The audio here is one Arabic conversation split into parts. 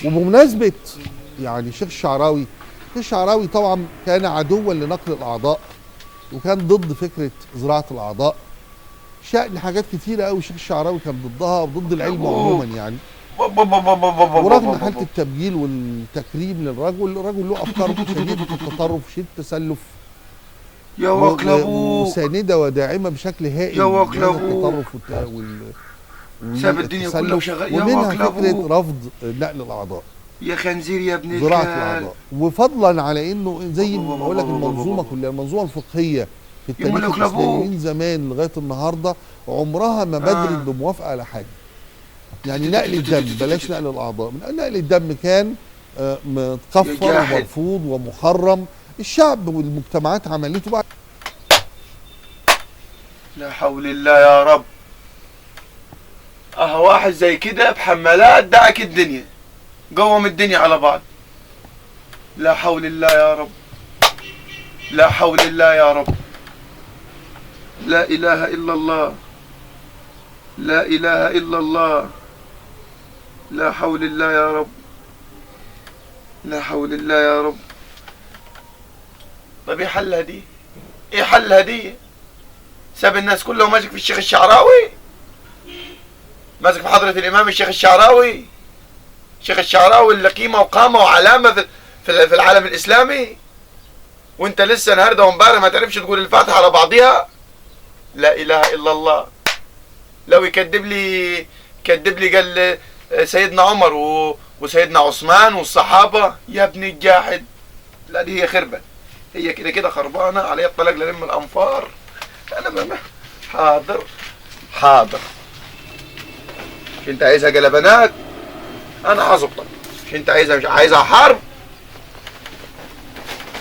وبمناسبه يعني الشيخ الشعراوي، الشيخ الشعراوي طبعا كان عدوا لنقل الاعضاء، وكان ضد فكره زراعه الاعضاء. شأن حاجات كتيره قوي الشيخ الشعراوي كان ضدها وضد العلم عموما يعني. ورغم حاله التبجيل والتكريم للرجل، الرجل له افكار شديده التطرف، شديد التسلف، يا وكل ابوك وساندة وداعمة بشكل هائل يا وكل لهذا ابوك. التطرف ساب الدنيا كلها والتسلف، وشغال. يا ومنها وكل فكرة ابوك رفض نقل الأعضاء، يا خنزير يا ابن زراعة الكلب. الأعضاء. وفضلا على إنه زي ما بقول لك المنظومة كلها، المنظومة الفقهية في التاريخ يملك الإسلامي لابوه. من زمان لغاية النهاردة عمرها ما بدرت بموافقة على حاجة. يعني نقل الدم، بلاش نقل الأعضاء، نقل الدم كان متكفر ومرفوض ومحرم. الشعب والمجتمعات عملته بعد. لا حول الله يا رب. واحد زي كده بحمالات دعك الدنيا، قوم الدنيا على بعض. لا حول الله يا رب، لا حول الله يا رب، لا إله إلا الله، لا إله إلا الله، لا حول الله يا رب، لا حول الله يا رب. طيب ايه حلها دي؟ ايه حلها دي؟ ساب الناس كلها وماسك في الشيخ الشعراوي، ماسك في حضرة الإمام الشيخ الشعراوي. الشيخ الشعراوي اللي قيمة وقامة وعلامة في العالم الإسلامي، وانت لسه النهارده وامبارح ما تعرفش تقول الفاتحة على بعضيها. لا إله إلا الله. لو يكذب لي قال سيدنا عمر وسيدنا عثمان والصحابة، يا ابن الجاحد. لا دي هي خربة، هي كده كده خربانة عليها الطلاق للم الأنفار. أنا ما حاضر حاضر. مش انت عايزها قلبانات؟ انا هظبطك. مش انت عايزها، مش عايزها حرب؟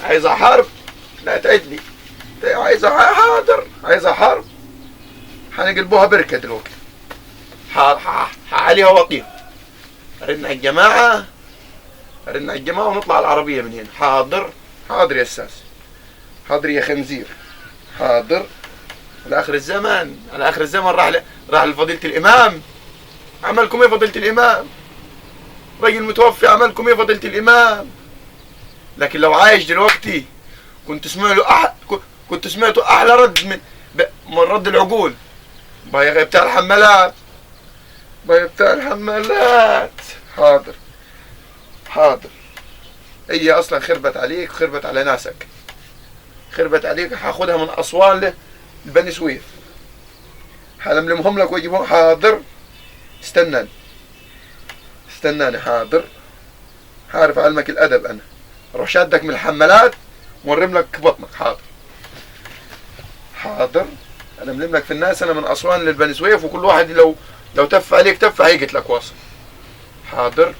عايزها حرب؟ لا تعد لي. عايزها حاضر، عايزها حرب؟ هنقلبوها بركه دلوقتي. عليها وطير. ارن على الجماعه، ارن على الجماعه ونطلع العربيه من هنا. حاضر حاضر يا استاذ، حاضر يا خنزير، حاضر. على اخر الزمن، على اخر الزمن راح لفضيله الامام. عملكم ايه فضيله الامام؟ راجل متوفي، عملكم ايه فضيله الامام؟ لكن لو عايش دلوقتي كنت سمعته احلى رد من رد العقول. باي بتاع الحمالات، باي بتاع الحمالات. حاضر حاضر. هي اصلا خربت عليك، خربت على ناسك، خربت عليك. هاخدها من اسوان لبني سويف، هلملمهم لك واجيبهم. حاضر، استناني استناني. حاضر، عارف علمك الادب. انا اروح شادك من الحمالات ومرم لك بطنك. حاضر حاضر. انا ملم لك في الناس. انا من اسوان للبني سويف، وكل واحد لو تف عليك تف هيقتلك واصل. حاضر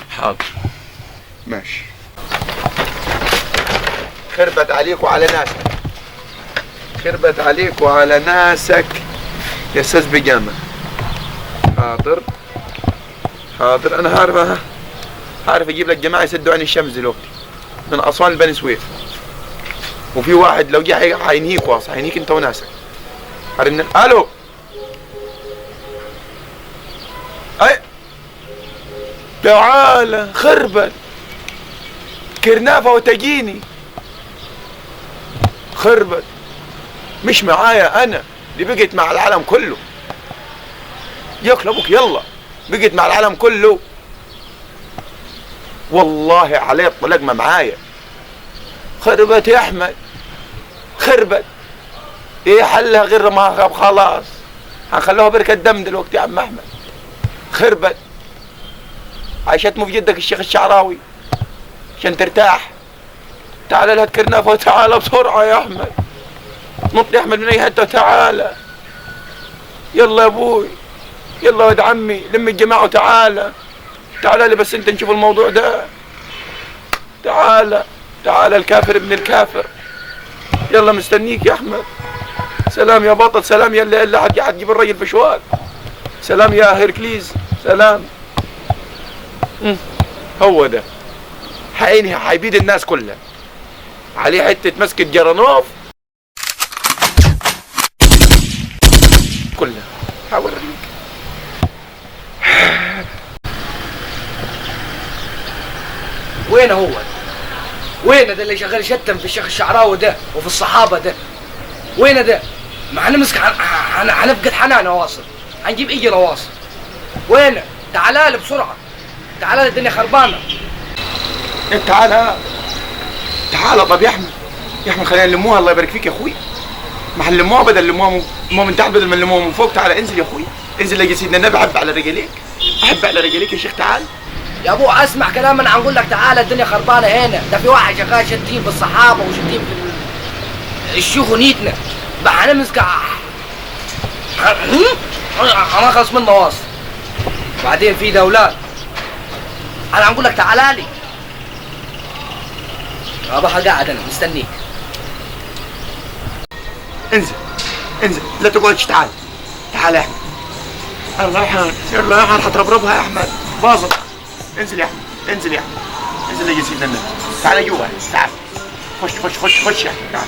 حاضر ماشي. خربت عليك وعلى ناسك، خربت عليك وعلى ناسك يا استاذ بجامه. حاضر حاضر. انا عارف اجيب لك جماعه يسدوا عين الشمس دلوقتي من اسوان لبني سويف. وفي واحد لو جه هينهيك واصل، هينهيك انت وناسك. الو. اي تعال. خربت كرنافه وتجيني. خربت مش معايا انا، دي بقت مع العالم كله. ياكل ابوك يلا، بقت مع العالم كله. والله عليه الطلاق ما معايا. خربت يا احمد، خربت. ايه حلها غير ما غاب؟ خلاص هنخلوها بركة دم دلوقتي يا عم احمد. خربت. عايشتموا في جدك الشيخ الشعراوي عشان ترتاح. تعال لها كرنافه وتعال بسرعه يا احمد. نط يا احمد من اي حته وتعالى. يلا يا ابوي، يلا يا ولد عمي، لم الجماعه وتعالى. تعالى لي بس انت نشوف الموضوع ده. تعالى تعالى الكافر ابن الكافر. يلا مستنيك يا احمد. سلام يا بطل، سلام يا اللي هتجيب الراجل في شوال. سلام يا هيركليز، سلام. هو ده هيبيد الناس كلها. عليه حته مسكه جرانوف كلها. هوريك. وين هو؟ وين ده اللي شغال يشتم في الشيخ الشعراوي ده وفي الصحابه ده؟ وين ده؟ ما هنمسك هنفقد حنان واصل، هنجيب اجر واصل. وين؟ تعال لي بسرعه، تعال لي الدنيا خربانه. تعالى تعالى. طب يا احمد، يا احمد خلينا نلموها. الله يبارك فيك يا اخوي. ما هنلموها بدل نلموها من تحت بدل ما نلموها من فوق. تعالى انزل يا اخوي، انزل لاجي سيدنا النبي. احب على رجليك، احب على رجليك يا شيخ. تعال يا ابو اسمع كلام، انا هنقول لك تعالى الدنيا خربانه هنا. ده في واحد شغال شتيم في الصحابه وشتيم في الشيوخ ونيتنا. بقى هنمسك هنخلص منه واصل. بعدين في دولات. انا هنقول لك تعالى لي. ابقى قاعد انا مستنيك. انزل انزل، لا تقعدش. تعال تعال يا احمد. انا رايح، يلا رايح هتربربها يا احمد. باظت. انزل يا احمد، انزل يا احمد، انزل لاجي سيدنا النبي. تعال جوا، تعال خش خش خش خش يا احمد. تعال.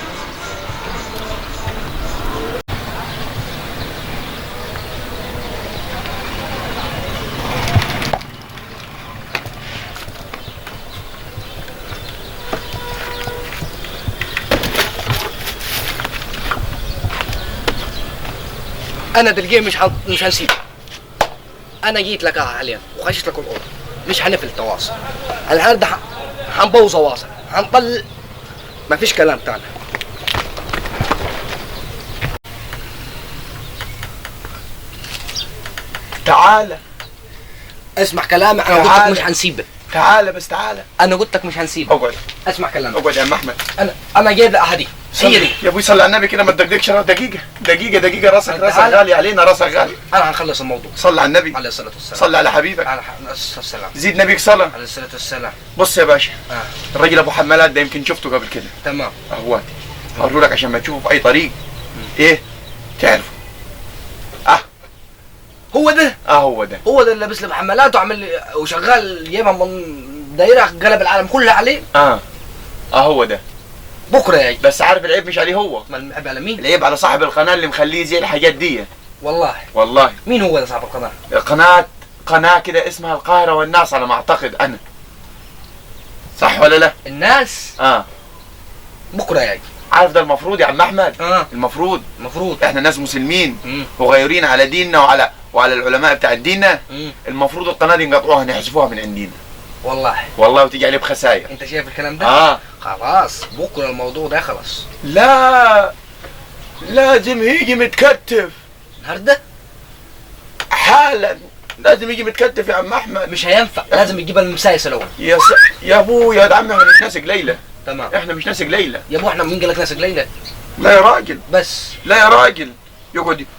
انا تلقيه مش هنسيبك. انا جيت لك حاليا وخشيت لك الاوضه، مش هنفل تواصل. النهارده هنبوظ واصل، هنطل. مفيش كلام تاني. تعال اسمع كلامي، انا قلت لك مش هنسيبك. تعال بس تعال. انا قلت لك مش هنسيبك. اقعد اسمع كلامي. اقعد يا عم احمد. انا جايب احدي. هي دي يا ابوي صلي على النبي كده، ما تدقدقش. دقيقه دقيقه دقيقه. راسك غالي علينا، راسك غالي. انا هنخلص الموضوع. صلي على النبي عليه الصلاه والسلام. صلي على حبيبك عليه الصلاه والسلام. زيد نبيك صلاه. عليه الصلاه والسلام. بص يا باشا، الراجل ابو حمالات ده يمكن شفته قبل كده. تمام. اهواتي هوريه لك عشان ما تشوفه في اي طريق. ايه تعرفه؟ هو ده هو ده. هو ده اللي لابس لي بحمالات وعمل وشغال جايبها من دايره قلب العالم كله عليه. هو ده. بكره يا بس عارف العيب مش عليه هو. ما العيب على مين؟ العيب على صاحب القناه اللي مخليه زي الحاجات دي. والله والله. مين هو ده صاحب القناه؟ قناه كده اسمها القاهره والناس على ما اعتقد انا. صح ولا لا؟ الناس. بكره يا عارف ده المفروض يا عم احمد. المفروض احنا ناس مسلمين وغيرين على ديننا وعلى العلماء بتاع ديننا. المفروض القناه دي نقطعوها نحذفوها من عندنا. والله وتيجي عليه بخسائر. انت شايف الكلام ده؟ خلاص بكره الموضوع ده خلاص. لا لازم يجي متكتف النهارده حالا. لازم يجي متكتف يا عم احمد. مش هينفع، لازم يجيب المسايس الاول. يا ابو يا عم احنا مش ناسق ليله. تمام. احنا مش ناسق ليله يا ابو. احنا مين قال لك ناسق ليله؟ لا يا راجل. بس لا يا راجل.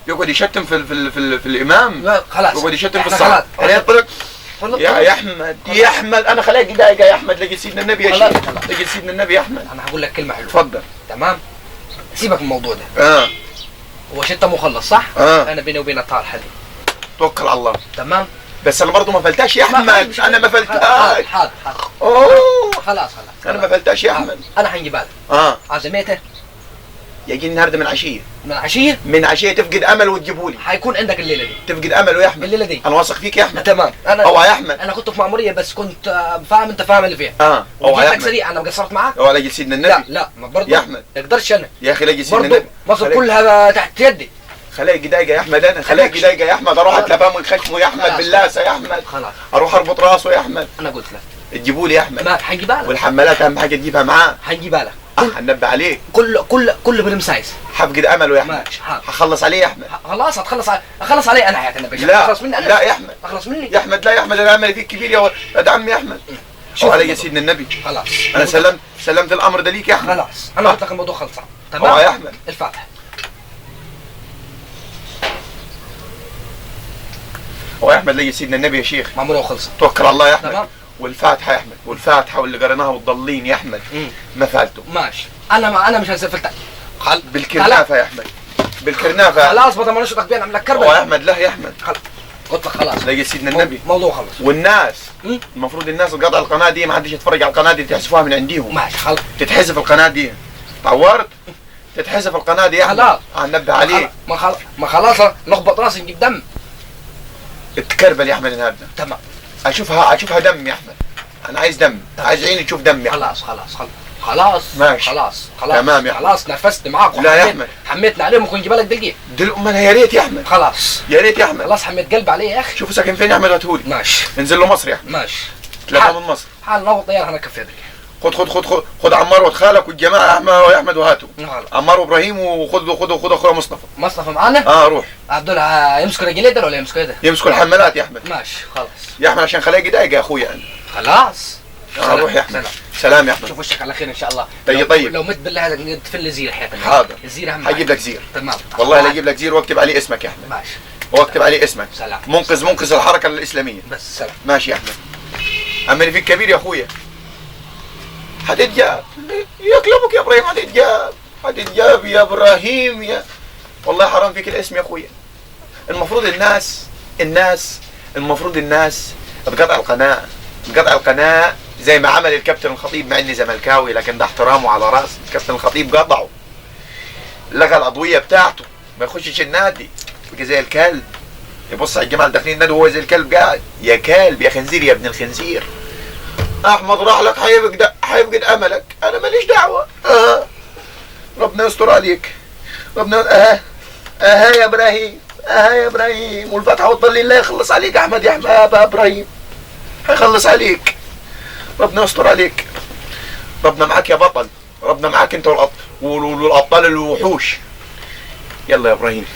يقعد يشتم في الامام. لا خلاص. يقعد يشتم في الصلاه. يا احمد انا خليك دقيقه يا احمد. لقيت سيدنا النبي يا شيخ. لقيت سيدنا النبي يا احمد. انا هقول لك كلمه حلوه. اتفضل. تمام. سيبك من الموضوع ده. هو شتم مخلص صح؟ انا بيني وبينك طال حديد. توكل على الله. تمام. بس انا برضه ما فلتاش يا احمد. انا ما فلتاش. حاضر. خلاص انا ما فلتاش يا احمد. انا هنجيبها لك. عزميته يجي النهارده من عشيه. من عشيه تفقد امل وتجيبه لي. هيكون عندك الليله دي. تفقد امله يا احمد. الليله دي انا واثق فيك يا احمد. تمام. اوعى يا احمد. انا كنت في مأمورية بس كنت فاهم. انت فاهم اللي فيها. اوعى يا لك احمد. سريع. انا قصرت معاك. اوعى لاجي سيدنا النبي. لا ما برضه يا احمد ما اقدرش انا يا اخي. لاجي سيدنا برضه النبي. مصر كلها تحت يدي. خليك دقيقة يا احمد. انا خليك دقيقة يا احمد. اروح اتلفاه من خشمه يا احمد باللاسة يا احمد. خلاص. اروح اربط راسه يا احمد. انا قلت لك تجيبوا لي يا احمد. ما هنجيبها لك. والحمالات اهم حاجة تجيبها معاه. هنجيبها لك. هننبه عليك. كل بالمسايس. حفقد امله يا احمد. هخلص عليه يا احمد. خلاص هتخلص عليه. انا حياتي النبي. لا اخلص مني. لا يا احمد. اخلص مني يا احمد. لا يا احمد. انا املي فيك كبير يا ولد عمي يا احمد. شوف علي سيدنا النبي. خلاص انا سلمت الامر ده ليك يا احمد. خلاص انا قلت لك الموضوع خلصان. تمام يا احمد. الفاتحه. يا احمد. لقي سيدنا النبي يا شيخ. مأمورية وخلصت. توكل على الله يا احمد. تمام. والفاتحه يا احمد. والفاتحه واللي قريناها والضالين يا احمد. ما فعلته. ماشي. انا مش هنسفلتك. بالكرنافه يا احمد. بالكرنافه. خلاص بدل ما نشطك بينا اعمل لك كربه. يا احمد. لا يا احمد. قلت لك خلاص. لقي سيدنا النبي. موضوع خلص. والناس المفروض الناس اللي قاطعه القناه دي ما حدش يتفرج على القناه دي. تحذفوها من عنديهم. ماشي خلاص. تتحذف القناه دي. طورت. تتحذف القناه دي يا احمد. خلاص. هننبه عليك. ما خلاص نخبط راسي نجيب دم. اتكربل يا احمد النهارده. تمام. اشوفها دم يا احمد. انا عايز دم، عايز عيني تشوف دم يا احمد. خلاص ماشي. خلاص تمام يا أحمد. خلاص نرفزت معاك لا يا أحمد. حميتنا عليه ممكن نجيب لك دقيقة. امال يا ريت يا احمد، خلاص يا ريت يا احمد. خلاص حميت قلبي عليه يا اخي. شوفوا ساكن فين يا احمد وهاتهولي. ماشي انزل له مصر يا احمد، ماشي. تلاقيه من مصر. حال ناخد طيارة هناك في يدك. خد عمار وخالك والجماعه يا احمد وهاتوا. نعم. عمار وابراهيم، وخد اخويا مصطفى. مصطفى معانا؟ روح. دول يمسكوا رجليه ده ولا يمسكوا ايه ده؟ يمسكوا الحمالات يا احمد. ماشي خلاص يا احمد عشان خلاقي دقايق يا اخويا انا. خلاص. روح يا احمد. سلام يا احمد. شوف وشك على خير ان شاء الله. طيب. لو مت بالله عليك تدفن لي زير حياتك. حاضر. الزير اهم هجيب لك زير. تمام. والله لا اجيب لك زير واكتب عليه اسمك يا احمد. ماشي. واكتب عليه اسمك. سلام. منقذ الحركه الاسلاميه. بس سلام. ماشي يا احمد. اما اللي فيك كبير يا اخويا. هتتجاب يكلمك يا ابراهيم، هتتجاب يا ابراهيم يا. والله حرام فيك الاسم يا اخويا. المفروض الناس تقطع القناه زي ما عمل الكابتن الخطيب، مع اني زملكاوي لكن ده احترامه على راسي. الكابتن الخطيب قطعه، لغى العضويه بتاعته، ما يخشش النادي، بقى زي الكلب. يبص على الجماعه داخلين النادي وهو زي الكلب قاعد. يا كلب يا خنزير يا ابن الخنزير. احمد راح لك، هيفقد املك، انا ماليش دعوه. ربنا يستر عليك. ربنا يا ابراهيم والفتحه والضليل لا يخلص عليك. احمد يا ابراهيم هيخلص عليك. ربنا يستر عليك. ربنا معاك يا بطل، ربنا معاك انت والابطال الوحوش. يلا يا ابراهيم.